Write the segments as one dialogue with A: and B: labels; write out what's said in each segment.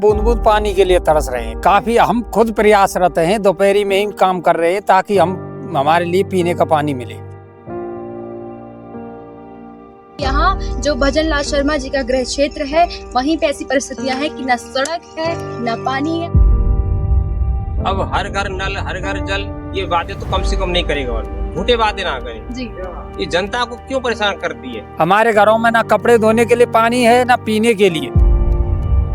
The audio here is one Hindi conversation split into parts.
A: बूंद बूंद पानी के लिए तरस रहे हैं। काफी हम खुद प्रयासरत हैं, दोपहरी में ही काम कर रहे हैं ताकि हमारे लिए पीने का पानी मिले।
B: यहाँ जो भजन लाल शर्मा जी का गृह क्षेत्र है, वहीं पे ऐसी परिस्थितियां हैं कि न सड़क है न पानी है।
C: अब हर घर नल हर घर जल, ये बातें तो कम से कम नहीं करेगा और झूठे बातें ना करें जी। ये जनता को क्यों परेशान करती है?
A: हमारे घरों में ना कपड़े धोने के लिए पानी है ना पीने के लिए।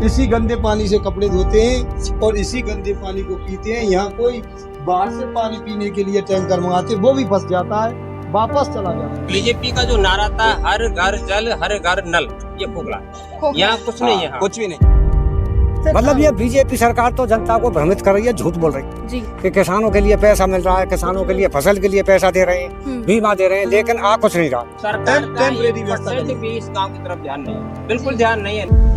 D: इसी गंदे पानी से कपड़े धोते हैं और इसी गंदे पानी को पीते हैं। यहाँ कोई बाहर से पानी पीने के लिए टैंकर मंगाते, वो भी फंस जाता है, वापस चला जाता है।
C: बीजेपी का जो नारा था हर घर जल हर घर नल, ये खोखला यहाँ कुछ नहीं है, कुछ भी नहीं।
E: मतलब ये बीजेपी सरकार तो जनता को भ्रमित कर रही है, झूठ बोल रही है
B: जी
E: कि किसानों के लिए पैसा मिल रहा है, किसानों के लिए फसल के लिए पैसा दे रहे हैं, बीमा दे रहे हैं, लेकिन आ कुछ नहीं रहा।
C: सरकार का 1% भी इस गांव की तरफ ध्यान नहीं है, बिल्कुल ध्यान नहीं है।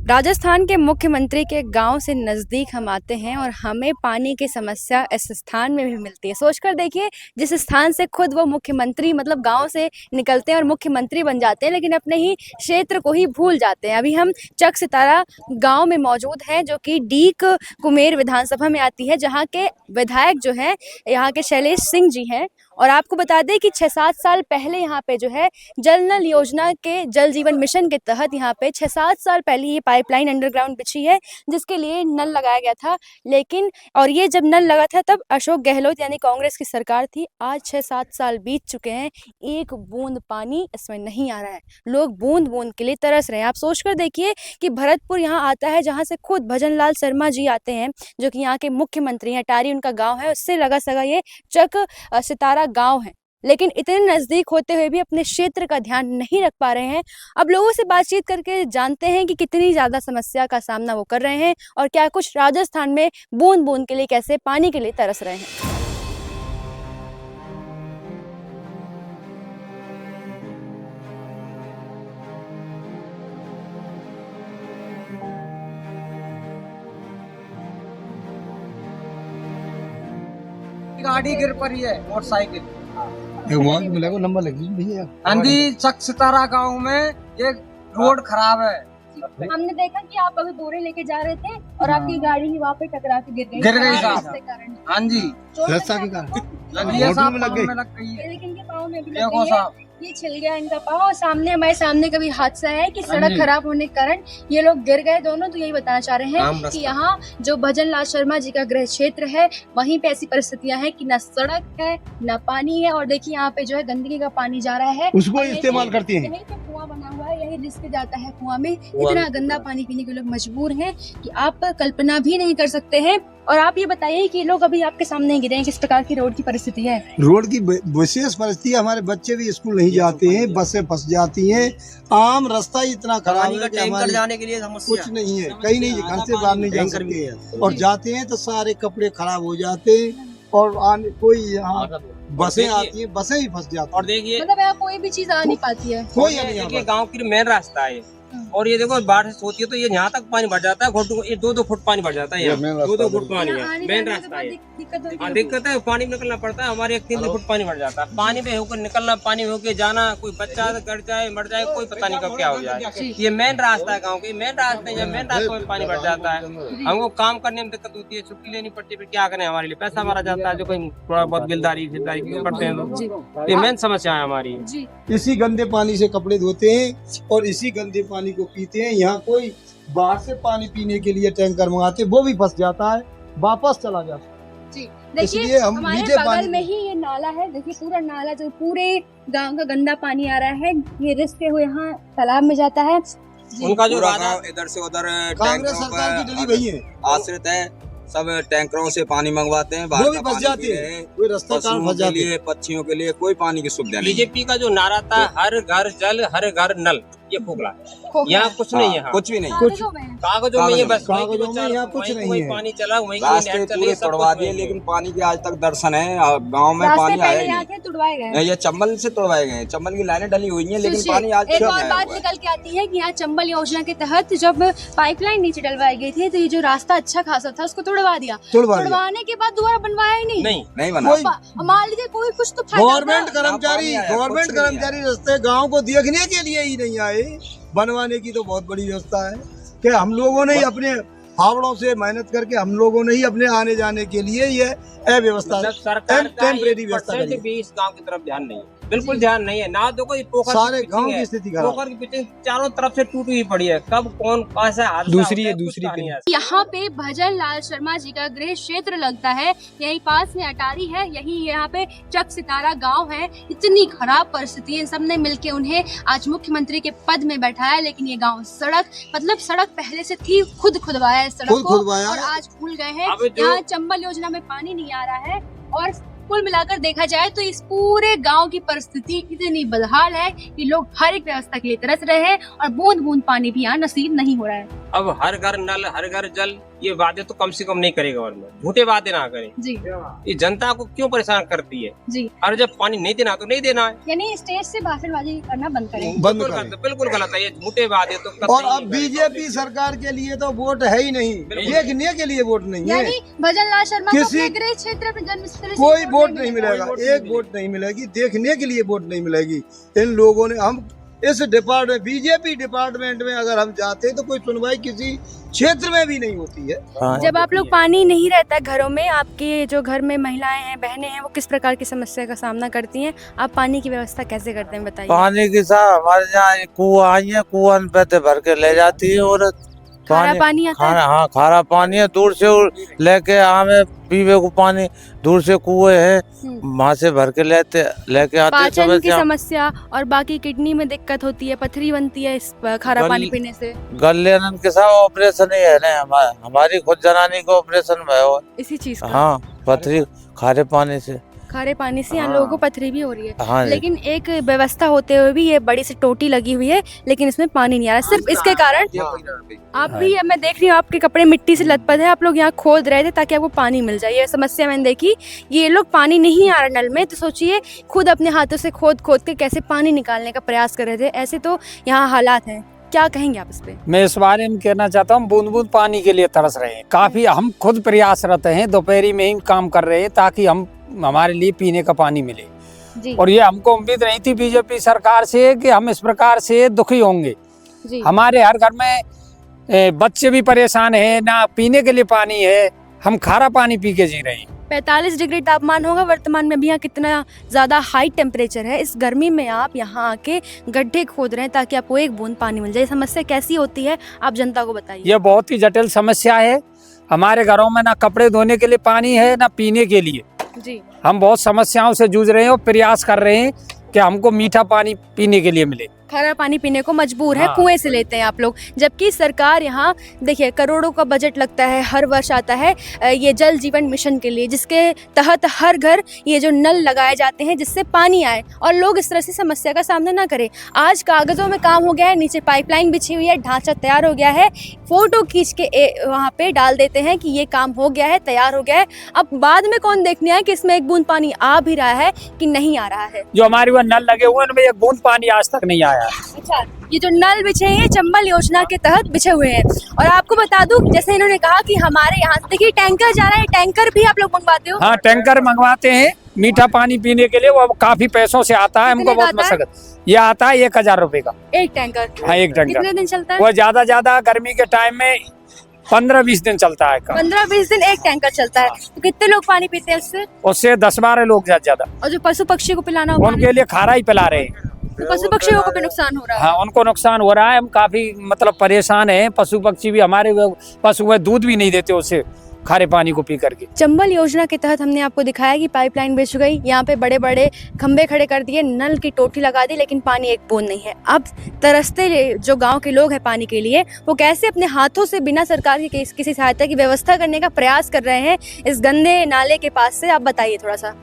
B: राजस्थान के मुख्यमंत्री के गांव से नज़दीक हम आते हैं और हमें पानी की समस्या इस स्थान में भी मिलती है। सोचकर देखिए, जिस स्थान से खुद वो मुख्यमंत्री मतलब गांव से निकलते हैं और मुख्यमंत्री बन जाते हैं, लेकिन अपने ही क्षेत्र को ही भूल जाते हैं। अभी हम चक सितारा गांव में मौजूद हैं, जो कि डीक कुमेर विधानसभा में आती है, जहां के विधायक जो हैं यहाँ के शैलेश सिंह जी हैं। और आपको बता दें कि 6-7 साल पहले यहाँ पे जो है जल नल योजना के जल जीवन मिशन के तहत यहाँ पे 6-7 साल पहले ये पाइपलाइन अंडरग्राउंड बिछी है, जिसके लिए नल लगाया गया था। लेकिन और ये जब नल लगा था तब अशोक गहलोत यानी कांग्रेस की सरकार थी। आज 6-7 साल बीत चुके हैं, एक बूंद पानी इसमें नहीं आ रहा है। लोग बूंद बूंद के लिए तरस रहे हैं। आप सोचकर देखिए कि भरतपुर यहाँ आता है, जहाँ से खुद भजन लाल शर्मा जी आते हैं, जो कि यहाँ के मुख्यमंत्री हैं। टारी उनका गाँव है, उससे लगा सगा ये चक सितारा गांव है, लेकिन इतने नजदीक होते हुए भी अपने क्षेत्र का ध्यान नहीं रख पा रहे हैं। अब लोगों से बातचीत करके जानते हैं कि कितनी ज्यादा समस्या का सामना वो कर रहे हैं और क्या कुछ राजस्थान में बूंद बूंद के लिए कैसे पानी के लिए तरस रहे हैं।
F: गाड़ी गिर पड़ी है, मोटरसाइकिल
D: मिलेगा नंबर लगी भैया।
F: अंधी चक सितारा गाँव में एक रोड खराब है।
B: हमने देखा कि आप अभी बोरे लेके जा रहे थे और आपकी गाड़ी ही वहाँ पे टकरा के गिर गई
F: साहब। हाँ जी,
D: रास्ता के कारण
F: लगी है साहब, पाँव में लग गई है।
B: लेकिन ये पाँव में भी लग
F: देखो
B: गई है,
F: साहब,
B: ये छिल गया इनका पाँव। और सामने हमारे सामने कभी हादसा है कि सड़क खराब होने के कारण ये लोग गिर गए दोनों। तो यही बताना चाह रहे हैं कि यहाँ जो भजन लाल शर्मा जी का गृह क्षेत्र है, वहीं पे ऐसी परिस्थितियां हैं कि न सड़क है न पानी है। और देखिए यहाँ पे जो है गंदगी का पानी जा रहा है,
D: उसको इस्तेमाल करती हैं।
B: यहीं पे कुआं बना हुआ है, यही रिस्क जाता है कुआं में। इतना गंदा पानी पीने के लोग मजबूर हैं कि आप कल्पना भी नहीं कर सकते हैं। और आप ये बताइए कि लोग अभी आपके सामने गिरे हैं, किस प्रकार की रोड की परिस्थिति है?
D: रोड की विशेष परिस्थिति, हमारे बच्चे भी स्कूल नहीं जाते हैं, बसें फंस जाती हैं। आम रास्ता इतना खराब है कि हमारे
F: जाने के लिए
D: कुछ नहीं है, कहीं नहीं, घर से बाहर नहीं जा सकते और जाते हैं तो सारे कपड़े खराब हो जाते हैं। और कोई यहाँ बसें आती हैं, बसें ही फंस जाती हैं।
C: और देखिए
B: मतलब यहाँ कोई भी चीज आ नहीं पाती है,
D: कोई
C: देखिए गाँव की मेन रास्ता है और ये देखो बारिश होती है तो ये यहाँ तक पानी बढ़ जाता है, 2-2 फुट पानी बढ़ जाता है, 2-2 फुट पानी है, मेन रास्ता है। दिक्कत है, पानी में निकलना पड़ता है, हमारे 1-3 फुट पानी बढ़ जाता है। पानी में होकर निकलना, पानी में होकर जाना, कोई बच्चा गिर जाए मर जाए, कोई पता नहीं कब क्या हो जाए। ये मेन रास्ता है गाँव की, मेन रास्ते है, मेन रास्ते में पानी बढ़ जाता है। हमको काम करने में दिक्कत होती है, छुट्टी लेनी पड़ती है, फिर क्या करें, हमारे लिए पैसा मारा जाता है, जो कोई थोड़ा बहुत बिलदारी करते हैं। ये मेन समस्या है हमारी।
D: इसी गंदे पानी से कपड़े धोते हैं और इसी गंदे पानी को पीते हैं। यहाँ कोई बाहर से पानी पीने के लिए टैंकर मंगाते, वो भी फंस जाता है, वापस चला जाता है।
B: जी देखिए, हमारे बगल में ही ये नाला है। देखिए पूरा नाला जो पूरे गांव का गंदा पानी आ रहा है, ये रिसते हुए यहाँ तालाब में जाता है।
C: उनका जो
G: इधर से उधर
D: कांग्रेस सरकार की डली भई है,
G: आश्रित है, सब टैंकरों से पानी मंगवाते हैं,
D: वो भी फंस जाते हैं, कोई रास्ता फंस जाते हैं।
G: पक्षियों के लिए कोई पानी की सुविधा नहीं।
C: बीजेपी का जो नारा था हर घर जल हर घर नल, ये खोखला यहाँ कुछ नहीं है,
G: कुछ भी नहीं,
D: कुछ
C: कागजों में ये बस
D: कागजों में यहाँ कुछ नहीं है।
C: पानी चला वहीं
G: रास्ते पूरे तोड़वा दिए, लेकिन पानी के आज तक दर्शन है। गांव में पानी आया ही नहीं। ये चंबल से तोड़वाए गए, चंबल की लाइनें डली हुई हैं, लेकिन पानी आज
B: एक और बात निकल के आती है कि यहाँ चंबल योजना के तहत जब पाइपलाइन नीचे डलवाई गई थी, तो ये जो रास्ता अच्छा खासा था उसको तोड़वा दिया। तोड़वाने के बाद दोबारा बनवाया ही
C: नहीं
G: बना।
B: मान लीजिए कोई कुछ तो
D: गवर्नमेंट कर्मचारी रास्ते गांव को देखने के लिए ही नहीं आए, बनवाने की तो बहुत बड़ी व्यवस्था है। कि हम लोगों ने ही अपने हावड़ों से मेहनत करके हम लोगों ने ही अपने आने जाने के लिए ये अव्यवस्था
C: सरकार का
D: टेम्परेरी व्यवस्था करी।
C: भी इस गांव की तरफ ध्यान नहीं है, बिल्कुल ध्यान नहीं है ना। देखो ये पोखर
D: सारे गांव की स्थिति खराब,
C: पोखर की पिचिंग चारों तरफ से टूटी हुई पड़ी है। कब कौन कैसा हादसा
A: दूसरी
B: यहाँ पे भजन लाल शर्मा जी का गृह क्षेत्र लगता है, यही पास में अटारी है, यही यहाँ पे चक सितारा गांव है। इतनी खराब परिस्थिति है, सबने मिलके उन्हें आज मुख्यमंत्री के पद में बैठाया, लेकिन ये गांव सड़क पहले से थी, खुद खुदवाया है सड़क को और आज भूल गए हैं। यहाँ चंबल योजना में पानी नहीं आ रहा है और कुल मिलाकर देखा जाए तो इस पूरे गांव की परिस्थिति इतनी बदहाल है कि लोग हर एक व्यवस्था के लिए तरस रहे हैं और बूंद बूंद पानी भी यहाँ नसीब नहीं हो रहा है।
C: अब हर घर नल, हर घर जल, ये वादे तो कम से कम नहीं करेगा गवर्नमेंट, झूठे वादे ना करे
B: जी।
C: ये जनता को क्यों परेशान करती है
B: जी।
C: और जब पानी नहीं देना तो नहीं देना है,
B: यानी स्टेज से भाषणबाजी करना बंद करें।
C: बिल्कुल गलत है ये झूठे वादे तो।
D: और अब बीजेपी सरकार के लिए तो वोट है ही नहीं, देखने के लिए वोट नहीं है।
B: यानी भजन लाल शर्मा को
D: किसी
B: अपने गृह क्षेत्र में जन्मस्थल
D: कोई वोट नहीं मिलेगा, एक वोट नहीं मिलेगी, देखने के लिए वोट नहीं मिलेगी। इन लोगों ने हम इस डिपार्टमेंट बीजेपी डिपार्टमेंट में अगर हम जाते तो कोई सुनवाई किसी क्षेत्र में भी नहीं होती है।
B: जब आप लोग पानी नहीं रहता घरों में, आपके जो घर में महिलाएं हैं, बहनें हैं, वो किस प्रकार की समस्या का सामना करती हैं? आप पानी की व्यवस्था कैसे करते हैं बताइए।
H: पानी की साहब हमारे यहाँ कुआं आई है, कुआं पे भर के ले जाती है औरत।
B: खारा पानी आता है?
H: हाँ खारा पानी है, दूर से लेके हमें पीवे को पानी दूर से कुएं है, वहाँ से भर के लेके आते।
B: पाचन की समस्या और बाकी किडनी में दिक्कत होती है, पथरी बनती है इस खारा पानी पीने से।
H: गलेनन के साथ ऑपरेशन ही है ना, हमारी खुद जनानी को ऑपरेशन है
B: इसी चीज का।
H: हाँ पथरी खारे पानी से
B: यहाँ लोगों को पथरी भी हो रही है।
H: हाँ
B: लेकिन एक व्यवस्था होते हुए भी ये बड़ी सी टोटी लगी हुई है, लेकिन इसमें पानी नहीं आ रहा। सिर्फ इसके कारण आप भी, मैं देख रही हूँ आपके कपड़े मिट्टी से लथपथ है, आप लोग यहाँ खोद रहे थे ताकि आपको पानी मिल जाए। ये समस्या मैंने देखी, ये लोग पानी नहीं आ रहा नल में, तो सोचिए खुद अपने हाथों से खोद के कैसे पानी निकालने का प्रयास कर रहे थे। ऐसे तो यहाँ हालात हैं, क्या कहेंगे आप इस पे?
A: मैं इस बारे में कहना चाहता हूँ, बूंद बूंद पानी के लिए तरस रहे हैं। काफी हम खुद प्रयासरत हैं, दोपहरी में ही काम कर रहे हैं ताकि हमारे लिए पीने का पानी मिले
B: जी।
A: और ये हमको उम्मीद नहीं थी बीजेपी सरकार से कि हम इस प्रकार से दुखी होंगे
B: जी।
A: हमारे हर घर में बच्चे भी परेशान हैं, ना पीने के लिए पानी है, हम खारा पानी पी के जी रहे हैं।
B: 45 डिग्री तापमान होगा वर्तमान में भी। यहाँ कितना ज़्यादा हाई टेम्परेचर है, इस गर्मी में आप यहाँ आके गड्ढे खोद रहे हैं ताकि आपको एक बूंद पानी मिल जाए। समस्या कैसी होती है आप जनता को बताइए।
A: यह बहुत ही जटिल समस्या है। हमारे घरों में ना कपड़े धोने के लिए पानी है, ना पीने के लिए
B: जी।
A: हम बहुत समस्याओं से जूझ रहे हैं और प्रयास कर रहे हैं कि हमको मीठा पानी पीने के लिए मिले।
B: खारा पानी पीने को मजबूर है,
A: हाँ।
B: कुएं से लेते हैं आप लोग, जबकि सरकार यहाँ देखिए करोड़ों का बजट लगता है, हर वर्ष आता है ये जल जीवन मिशन के लिए, जिसके तहत हर घर ये जो नल लगाए जाते हैं जिससे पानी आए और लोग इस तरह से समस्या का सामना ना करें। आज कागजों में काम हो गया है, नीचे पाइपलाइन बिछी हुई है, ढांचा तैयार हो गया है, फोटो खींच के वहाँ पे डाल देते हैं कि ये काम हो गया है, तैयार हो गया है। अब बाद में कौन देखने आए कि इसमें एक बूंद पानी आ भी रहा है कि नहीं आ रहा है।
A: जो हमारे वहाँ नल लगे हुए हैं उनमें एक बूंद पानी आज तक नहीं आया।
B: अच्छा, ये जो नल बिछे हैं चंबल योजना के तहत बिछे हुए हैं। और आपको बता दूं, जैसे इन्होंने कहा कि हमारे यहाँ से देखिए टैंकर जा रहा है, टैंकर भी आप लोग मंगवाते हो?
A: हाँ, टैंकर मंगवाते हैं मीठा पानी पीने के लिए, वो काफी पैसों से आता है, हमको बहुत मशक्कत। ये आता है 1000 रुपए का
B: एक टैंकर।
A: हाँ, एक टैंकर।
B: कितने दिन चलता है?
A: वो ज्यादा गर्मी के टाइम में 15-20 दिन चलता है।
B: 15-20 दिन एक टैंकर चलता है। तो कितने लोग पानी पीते हैं
A: उससे 10-12 लोग ज्यादा।
B: और जो पशु पक्षी को पिलाना हो
A: उनके लिए खारा ही पिला रहे हैं।
B: तो पशु पक्षियों को भी नुकसान हो रहा है।
A: हाँ, उनको नुकसान हो रहा है। हम काफी परेशान हैं। पशु पक्षी भी, हमारे पशु है दूध भी नहीं देते उससे, खारे पानी को पी करके।
B: चंबल योजना के तहत हमने आपको दिखाया कि पाइपलाइन बिछ गई, यहाँ पे बड़े बड़े खंबे खड़े कर दिए, नल की टोटी लगा दी, लेकिन पानी एक बूंद नहीं है। अब तरसते जो गांव के लोग हैं पानी के लिए, वो कैसे अपने हाथों से बिना सरकार की किसी सहायता की व्यवस्था करने का प्रयास कर रहे हैं इस गंदे नाले के पास से, आप बताइए थोड़ा सा।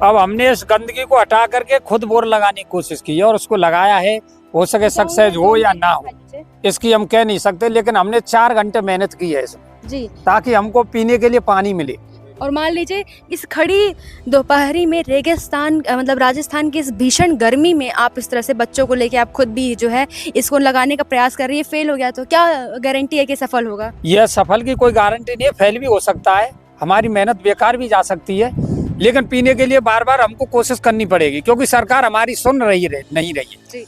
A: अब हमने इस गंदगी को हटा करके खुद बोर लगाने की कोशिश की है और उसको लगाया है। हो सके सक्सेस हो या ना हो इसकी हम कह नहीं सकते, लेकिन हमने 4 घंटे मेहनत की है इसमें
B: जी, ताकि
A: हमको पीने के लिए पानी मिले।
B: और मान लीजिए इस खड़ी दोपहरी में रेगिस्तान राजस्थान की इस भीषण गर्मी में आप इस तरह से बच्चों को लेके आप खुद भी जो है इसको लगाने का प्रयास कर रही है, फेल हो गया तो क्या गारंटी है कि सफल होगा?
A: यह सफल की कोई गारंटी नहीं है, फेल भी हो सकता है, हमारी मेहनत बेकार भी जा सकती है, लेकिन पीने के लिए बार बार हमको कोशिश करनी पड़ेगी क्योंकि सरकार हमारी सुन रही नहीं रही है।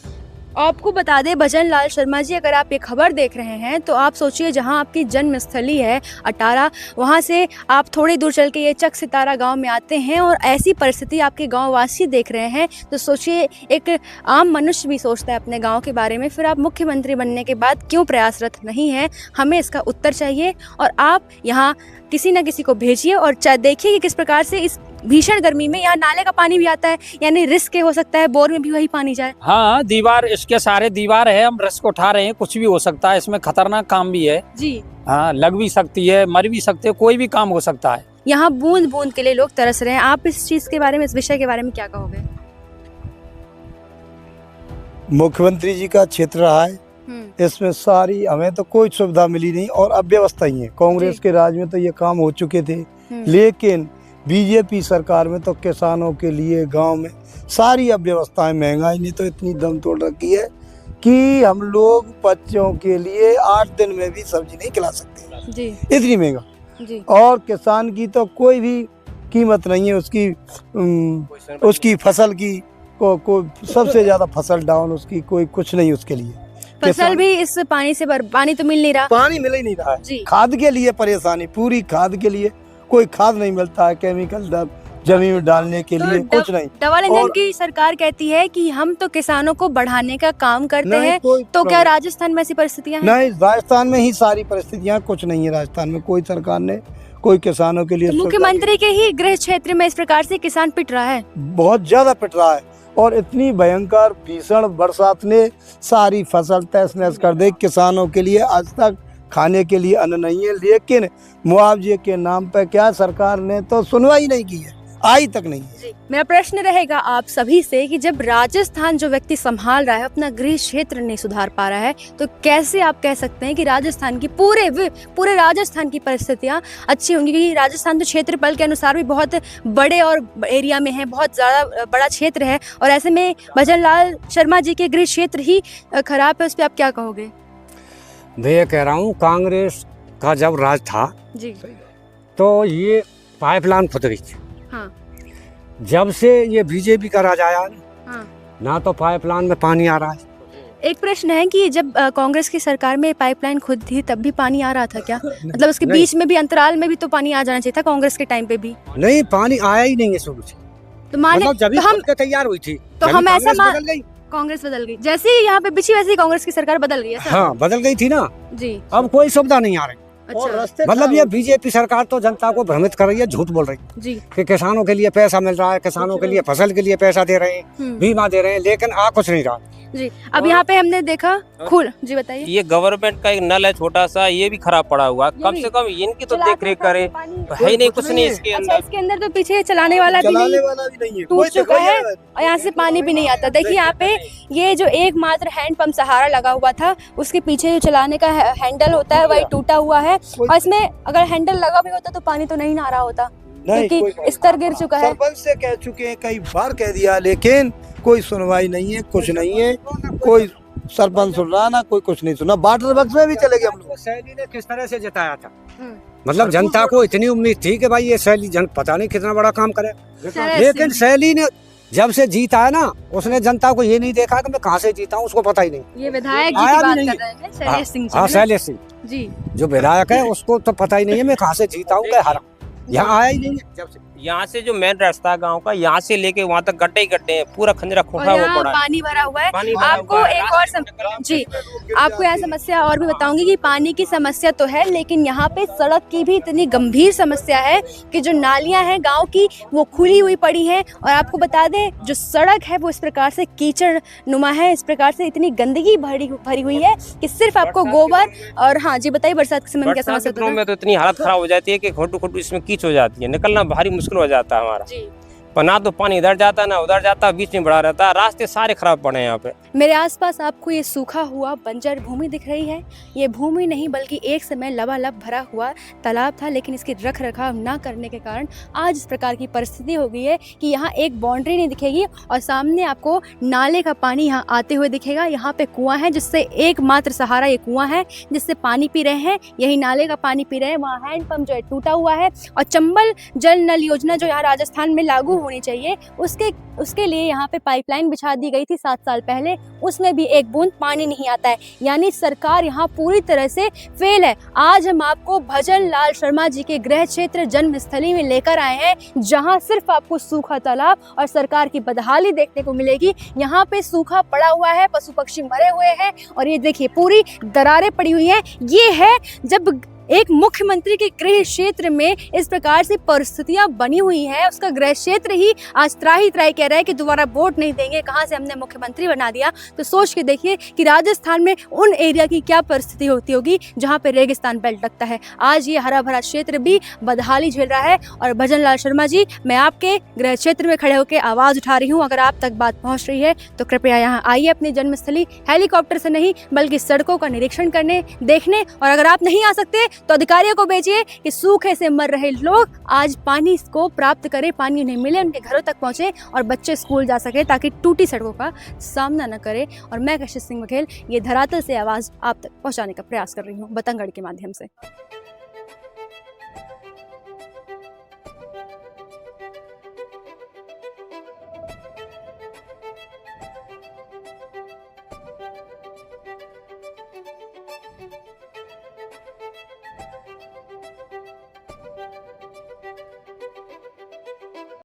B: आपको बता दें भजन लाल शर्मा जी, अगर आप ये खबर देख रहे हैं तो आप सोचिए जहां आपकी जन्मस्थली है अटारा, वहां से आप थोड़ी दूर चल के ये चक सितारा गांव में आते हैं और ऐसी परिस्थिति आपके गांव वासी देख रहे हैं, तो सोचिए एक आम मनुष्य भी सोचता है अपने गांव के बारे में, फिर आप मुख्यमंत्री बनने के बाद क्यों प्रयासरत नहीं हैं? हमें इसका उत्तर चाहिए और आप यहाँ किसी न किसी को भेजिए और देखिए कि किस प्रकार से इस भीषण गर्मी में यहाँ नाले का पानी भी आता है, यानी रिस्क हो सकता है बोर में भी वही पानी जाए।
A: हाँ, दीवार इसके सारे दीवार है, हम रिस्क उठा रहे हैं, कुछ भी हो सकता है इसमें, खतरनाक काम भी है
B: जी।
A: हाँ, लग भी सकती है, मर भी सकते हैं, कोई भी काम हो सकता है।
B: यहाँ बूंद बूंद के लिए लोग तरस रहे हैं, आप इस चीज के बारे में, इस विषय के बारे में क्या कहोगे?
D: मुख्यमंत्री जी का क्षेत्र रहा है, इसमें सारी हमें तो कोई सुविधा मिली नहीं और अव्यवस्था ही है। कांग्रेस के राज में तो ये काम हो चुके थे, लेकिन बीजेपी सरकार में तो किसानों के लिए गांव में सारी अव्यवस्थाएं, महंगाई ने तो इतनी दम तोड़ रखी है कि हम लोग बच्चों के लिए 8 दिन में भी सब्जी नहीं खिला सकते
B: जी।
D: इतनी महंगा
B: जी।
D: और किसान की तो कोई भी कीमत नहीं है, उसकी फसल की को सबसे ज्यादा फसल डाउन, उसकी कोई कुछ नहीं उसके लिए।
B: फसल भी इस पानी से पानी तो मिल नहीं रहा,
D: पानी मिल ही नहीं रहा
B: जी।
D: है। खाद के लिए परेशानी, पूरी खाद के लिए कोई खाद नहीं मिलता है, केमिकल जमीन में डालने के लिए कुछ नहीं।
B: डबल इंजन की सरकार कहती है कि हम तो किसानों को बढ़ाने का काम करते हैं, तो क्या राजस्थान में ऐसी परिस्थितियां हैं?
D: नहीं, राजस्थान में ही सारी परिस्थितियां, कुछ नहीं है राजस्थान में, कोई सरकार ने कोई किसानों के लिए।
B: तो मुख्यमंत्री के ही गृह क्षेत्र में इस प्रकार से किसान पिट रहा है,
D: बहुत ज्यादा पिट रहा है और इतनी भयंकर भीषण बरसात ने सारी फसल तहस नहस कर दी। किसानों के लिए आज तक खाने के लिए अन्न नहीं है, लेकिन मुआवजे के नाम पर क्या सरकार ने तो सुनवाई नहीं की है, आई तक नहीं है।
B: मेरा प्रश्न रहेगा आप सभी से कि जब राजस्थान जो व्यक्ति संभाल रहा है अपना गृह क्षेत्र नहीं सुधार पा रहा है, तो कैसे आप कह सकते हैं कि राजस्थान की पूरे राजस्थान की परिस्थितियां अच्छी होंगी? क्योंकि राजस्थान तो क्षेत्रफल के अनुसार भी बहुत बड़े और एरिया में है, बहुत ज्यादा बड़ा क्षेत्र है, और ऐसे में भजन लाल शर्मा जी के गृह क्षेत्र ही खराब है, उस पर आप क्या कहोगे?
E: मैं कह रहा हूँ कांग्रेस का जब राज था
B: जी,
E: तो ये पाइपलाइन खुद गई थी।
B: हाँ।
E: जब से ये बीजेपी का राज आया
B: हाँ।
E: ना तो पाइपलाइन में पानी आ रहा है।
B: एक प्रश्न है कि जब कांग्रेस की सरकार में पाइपलाइन खुद थी तब भी पानी आ रहा था क्या? मतलब उसके बीच में भी, अंतराल में भी तो पानी आ जाना चाहिए था कांग्रेस के टाइम पे भी।
E: नहीं, पानी आया ही नहीं है शुरू से,
B: तो माने
E: मतलब जब हम तैयार हुई थी
B: तो हम ऐसा
E: कांग्रेस
B: बदल गई, जैसे ही यहाँ पे बिछी वैसे ही कांग्रेस की सरकार बदल गई है।
E: हाँ, बदल गई थी ना
B: जी।
E: अब कोई सुविधा नहीं आ रही।
B: अच्छा।
E: मतलब ये बीजेपी सरकार तो जनता को भ्रमित कर रही है, झूठ बोल रही है
B: जी
E: कि किसानों के लिए पैसा मिल रहा है, किसानों के लिए फसल के लिए पैसा दे रहे हैं, बीमा दे रहे हैं, लेकिन आ कुछ नहीं रहा
B: जी। अब यहाँ पे हमने देखा जी, बताइए।
C: ये गवर्नमेंट का एक नल है छोटा सा, ये भी खराब पड़ा हुआ, कम से कम इनकी तो देख रेख करे, है ही नहीं, कुछ नहीं इसके अंदर।
B: इसके अंदर तो पीछे चलाने वाला भी नहीं टूट चुका है और यहाँ से पानी भी नहीं आता। देखिए यहाँ पे ये जो एकमात्र हैंडपंप सहारा लगा हुआ था, उसके पीछे जो चलाने का हैंडल होता है वही टूटा हुआ है, और इसमें अगर हैंडल लगा भी होता तो पानी तो नहीं आ रहा होता, क्योंकि स्तर गिर चुका है।
D: सरपंच से कह चुके हैं, कई बार कह दिया, लेकिन कोई सुनवाई नहीं है, कुछ नहीं है, कोई सरपंच सुन रहा ना, कोई कुछ नहीं सुना। वाटर बक्स में भी चले गए हम लोग।
E: सैली ने किस तरह से जिताया था, मतलब जनता को इतनी उम्मीद थी कि भाई ये सैली पता नहीं कितना बड़ा काम करे, लेकिन सैली ने जब से जीता है ना, उसने जनता को ये नहीं देखा कि मैं कहाँ से जीता हूँ, उसको पता ही नहीं।
B: ये विधायक जी की बात कर रहे हैं, शैलेश सिंह जी।
E: हाँ, शैलेश सिंह
B: जी,
E: जो विधायक है उसको तो पता ही नहीं है मैं कहाँ से जीता हूँ, हारा, यहाँ आया ही नहीं है। जब से
C: यहाँ से जो मेन रास्ता है गांव का, यहाँ से लेके वहाँ तक गड्ढे ही गड्ढे हैं, पूरा खंजरा खोखा हुआ पड़ा है,
B: पानी भरा हुआ है। आपको
C: हुआ है।
B: एक और जी, आपको यह समस्या और भी बताऊंगी कि पानी की समस्या तो है, लेकिन यहाँ पे सड़क की भी इतनी गंभीर समस्या है कि जो नालियाँ हैं गांव की वो खुली हुई पड़ी हैं, और आपको बता दें जो सड़क है वो इस प्रकार से कीचड़ नुमा है, इस प्रकार से इतनी गंदगी भरी हुई है कि सिर्फ आपको गोबर और हाँ जी बताइए, बरसात के समय में क्या समस्या होती है?
C: में तो इतनी हालत खराब हो जाती है कि खोटू इसमें कीच हो जाती है, निकलना भारी मुश्किल हो जाता है हमारा। पर ना तो पानी इधर जाता ना उधर जाता, बीच में बड़ा रहता, रास्ते सारे खराब पड़े हैं यहाँ पे।
B: मेरे आसपास आपको ये सूखा हुआ बंजर भूमि दिख रही है। ये भूमि नहीं बल्कि एक समय लबालब भरा हुआ तालाब था, लेकिन इसकी रख रखाव ना करने के कारण आज इस प्रकार की परिस्थिति हो गई है कि यहाँ एक बाउंड्री नहीं दिखेगी और सामने आपको नाले का पानी यहाँ आते हुए दिखेगा। यहाँ पे कुआं है जिससे एकमात्र सहारा ये कुआं है जिससे पानी पी रहे हैं, यही नाले का पानी पी रहे हैं। वहाँ हैंडपम्प जो है टूटा हुआ है और चंबल जल नल योजना जो यहाँ राजस्थान में लागू होनी चाहिए, उसके लिए यहाँ पे पाइपलाइन बिछा दी गई थी 7 साल पहले, उसमें भी एक बूंद पानी नहीं आता है। यानी सरकार यहाँ पूरी तरह से फेल है। आज हम आपको भजन लाल शर्मा जी के गृह क्षेत्र जन्मस्थली में लेकर आए हैं, जहाँ सिर्फ आपको सूखा तालाब और सरकार की बदहाली देखने को मिलेगी। यहाँ पे सूखा पड़ा हुआ है, पशु पक्षी मरे हुए हैं और ये देखिए पूरी दरारें पड़ी हुई हैं। ये है जब एक मुख्यमंत्री के गृह क्षेत्र में इस प्रकार से परिस्थितियां बनी हुई हैं। उसका गृह क्षेत्र ही आज त्राही त्राही कह रहा है कि दोबारा वोट नहीं देंगे, कहां से हमने मुख्यमंत्री बना दिया। तो सोच के देखिए कि राजस्थान में उन एरिया की क्या परिस्थिति होती होगी जहां पे रेगिस्तान बेल्ट लगता है। आज ये हरा भरा क्षेत्र भी बदहाली झेल रहा है। और भजन लाल शर्मा जी, मैं आपके गृह क्षेत्र में खड़े होकर आवाज उठा रही हूँ। अगर आप तक बात पहुंच रही है तो कृपया यहाँ आइए अपनी जन्मस्थली, हेलीकॉप्टर से नहीं बल्कि सड़कों का निरीक्षण करने, देखने। और अगर आप नहीं आ सकते तो अधिकारियों को भेजिए कि सूखे से मर रहे लोग आज पानी को प्राप्त करें, पानी उन्हें मिले, उनके घरों तक पहुंचे और बच्चे स्कूल जा सके, ताकि टूटी सड़कों का सामना न करें। और मैं कशिश सिंह बघेल ये धरातल से आवाज आप तक पहुंचाने का प्रयास कर रही हूँ बतंगड़ के माध्यम से।